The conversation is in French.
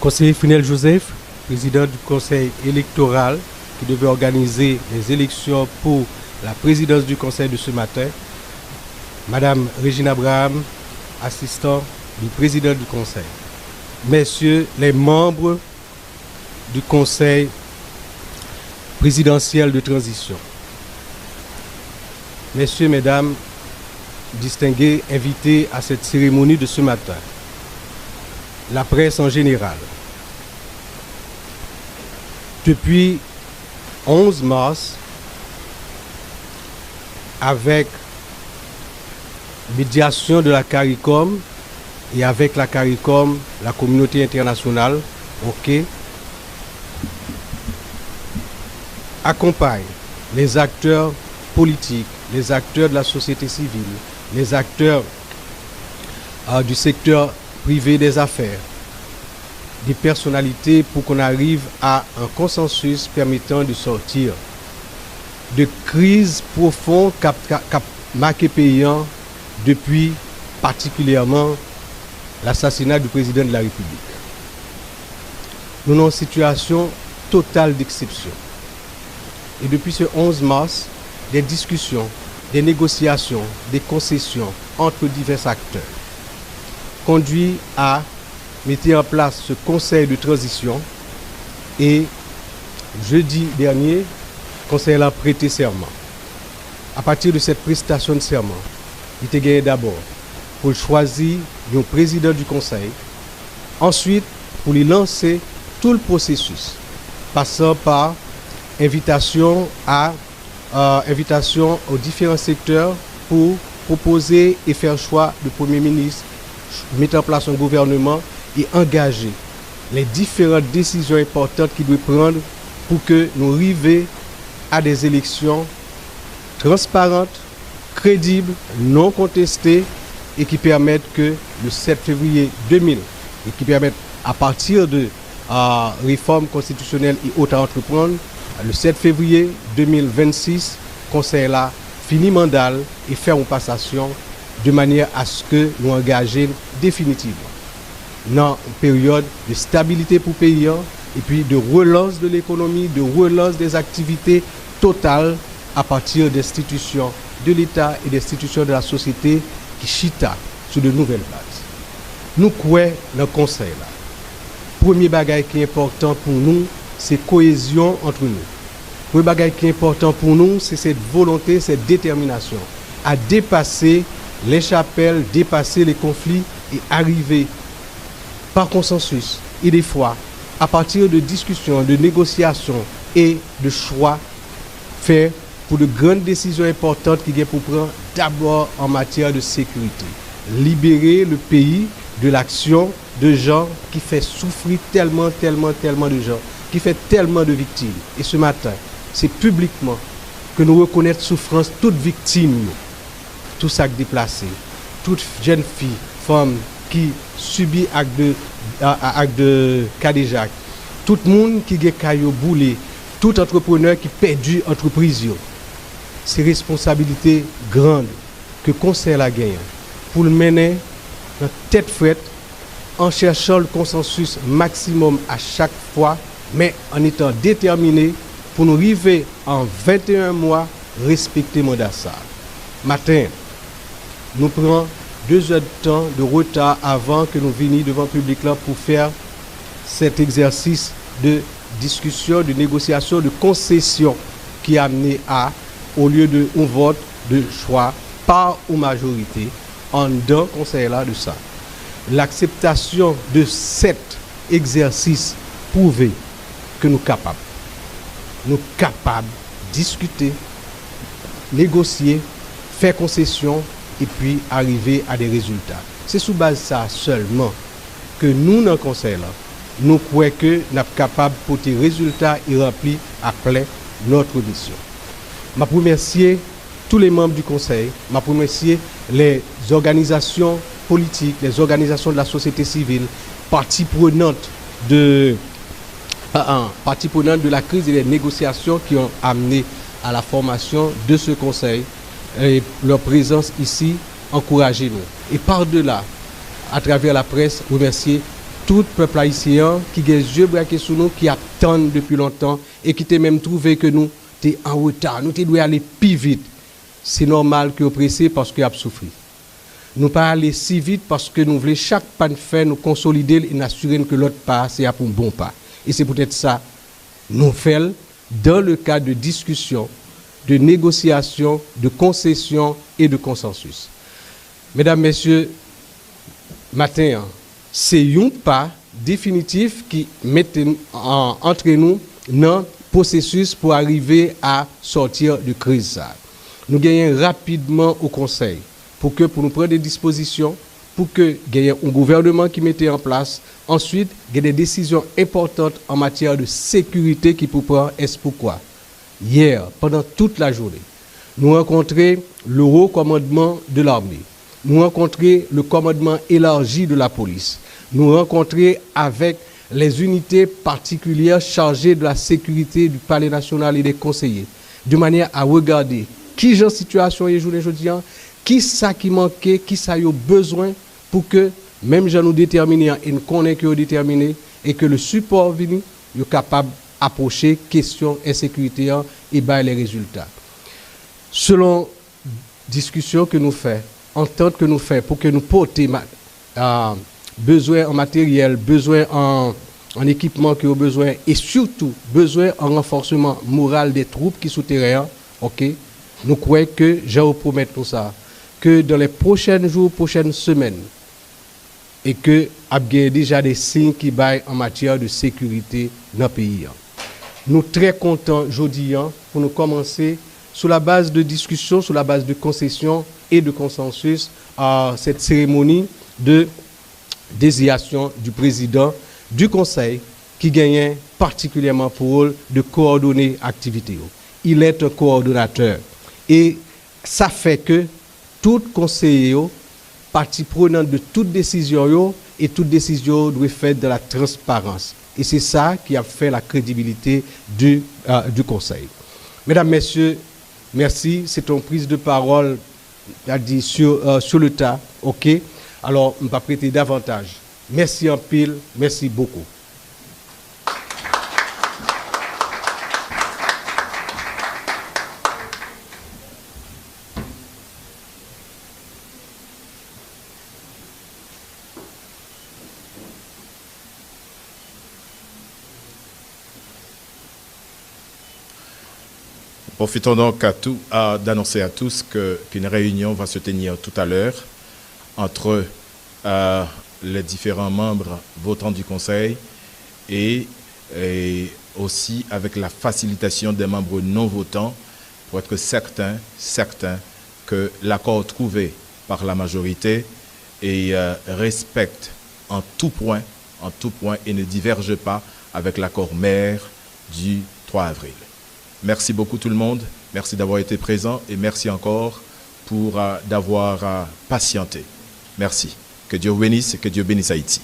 Conseiller Frinel Joseph, président du conseil électoral qui devait organiser les élections pour la présidence du conseil de ce matin. Madame Régine Abraham, assistant du président du conseil. Messieurs les membres du conseil présidentiel de transition. Messieurs, mesdames, distingués invités à cette cérémonie de ce matin. La presse en général. Depuis 11 mars, avec médiation de la CARICOM et avec la CARICOM, la communauté internationale, accompagne les acteurs politiques, les acteurs de la société civile, les acteurs du secteur privé des affaires, des personnalités pour qu'on arrive à un consensus permettant de sortir de crises profondes qu'a marqué paysan depuis particulièrement l'assassinat du président de la République. Nous sommes en situation totale d'exception. Et depuis ce 11 mars, des discussions, des négociations, des concessions entre divers acteurs conduit à mettre en place ce conseil de transition et jeudi dernier, le conseil a prêté serment. À partir de cette prestation de serment, il était gagné d'abord pour choisir un président du conseil, ensuite pour lui lancer tout le processus, passant par invitation aux différents secteurs pour proposer et faire choix du Premier ministre, mettre en place un gouvernement et engager les différentes décisions importantes qu'il doit prendre pour que nous arrivions à des élections transparentes, crédibles, non contestées et qui permettent que le 7 février 2000 et qui permettent à partir de réformes constitutionnelles et autres à entreprendre, le 7 février 2026, le Conseil là finit mandat et fait une passation de manière à ce que nous engagions définitivement dans une période de stabilité pour le pays et puis de relance de l'économie, de relance des activités totales à partir d'institutions de l'État et d'institutions de la société qui chita sur de nouvelles bases. Nous croyons dans le Conseil là. Premier bagage qui est important pour nous, c'est cohésion entre nous. Le premier bagage qui est important pour nous, c'est cette volonté, cette détermination à dépasser les chapelles, dépasser les conflits et arriver par consensus et des fois, à partir de discussions, de négociations et de choix, faire pour de grandes décisions importantes qui sont pour prendre d'abord en matière de sécurité. Libérer le pays de l'action de gens qui fait souffrir tellement de gens, qui fait tellement de victimes. Et ce matin, c'est publiquement que nous reconnaissons souffrance toute victime, tout ça déplacé, toute jeune fille, femme qui subit acte de cadéjac, tout le monde qui a caillou boulé, tout entrepreneur qui perdu entreprise. C'est responsabilité grande que le Conseil a gagné pour le mener dans tête frette en cherchant le consensus maximum à chaque fois, mais en étant déterminé pour nous arriver en 21 mois respecter le mandat ça. Matin, nous prenons 2 heures de temps de retard avant que nous venions devant le public là pour faire cet exercice de discussion, de négociation, de concession qui a amené à, au lieu de un vote de choix par ou majorité, en d'un conseil là de ça. L'acceptation de cet exercice prouve que nous sommes capables. Nous sommes capables de discuter, négocier, faire concession et puis arriver à des résultats. C'est sous base de ça seulement que nous, dans le conseil là, nous croyons que nous sommes capables de porter résultats et remplir à plein notre mission. Je remercie tous les membres du conseil, je remercie les organisations politiques, les organisations de la société civile, parties prenantes de la crise et des négociations qui ont amené à la formation de ce conseil. Et leur présence ici encouragez-nous. Et par-delà, à travers la presse, remercier tout peuple haïtien qui a les yeux braqués sur nous, qui attendent depuis longtemps et qui t'a même trouvé que nous sommes en retard, nous devons aller plus vite. C'est normal que vous pressez parce que vous avez souffert. Nous ne pas aller si vite parce que nous voulons chaque pas de faire, nous consolider et nous assurer que l'autre pas, c'est pour un bon pas. Et c'est peut-être ça, nous faisons dans le cadre de discussion, de négociation, de concession et de consensus. Mesdames, Messieurs, matin, c'est un pas définitif qui met entre nous dans le processus pour arriver à sortir de crise. Nous gagnons rapidement au Conseil pour nous prendre des dispositions, pour que y ait un gouvernement qui mette en place. Ensuite, il y a des décisions importantes en matière de sécurité qui pour prendre. Est-ce pourquoi? Hier, pendant toute la journée, nous rencontrons le haut commandement de l'armée. Nous rencontrons le commandement élargi de la police. Nous rencontrons avec les unités particulières chargées de la sécurité du Palais national et des conseillers, de manière à regarder qui est en situation aujourd'hui, qui ça qui manquait, qui ça a besoin pour que même gens nous déterminer et nous connaissons que nous déterminer et que le support venu est capable d'approcher question insécurité et les résultats. Selon discussion que nous faisons, entente que nous faisons pour que nous portions besoin en matériel, besoin en équipement qui ont besoin et surtout besoin en renforcement moral des troupes qui sont terrain, ok? Nous croyons que je vous promets tout ça, que dans les prochains jours, prochaines semaines, et que il y a déjà des signes qui baillent en matière de sécurité dans le pays. Nous sommes très contents aujourd'hui pour nous commencer sur la base de discussion, sur la base de concession et de consensus à cette cérémonie de désignation du président du Conseil qui gagne particulièrement pour rôle de coordonner l'activité. Il est un coordonnateur et ça fait que tout conseiller, partie prenante de toute décision et toute décision doit être faite dans la transparence. Et c'est ça qui a fait la crédibilité du Conseil. Mesdames, Messieurs, merci. C'est une prise de parole sur le tas. OK? Alors, on va prêter davantage. Merci en pile. Merci beaucoup. Profitons donc d'annoncer à tous qu'une réunion va se tenir tout à l'heure entre les différents membres votants du Conseil et aussi avec la facilitation des membres non votants pour être certains que l'accord trouvé par la majorité respecte en tout point et ne diverge pas avec l'accord maire du 3 avril. Merci beaucoup tout le monde, merci d'avoir été présent et merci encore pour d'avoir patienté. Merci. Que Dieu vous bénisse et que Dieu bénisse Haïti.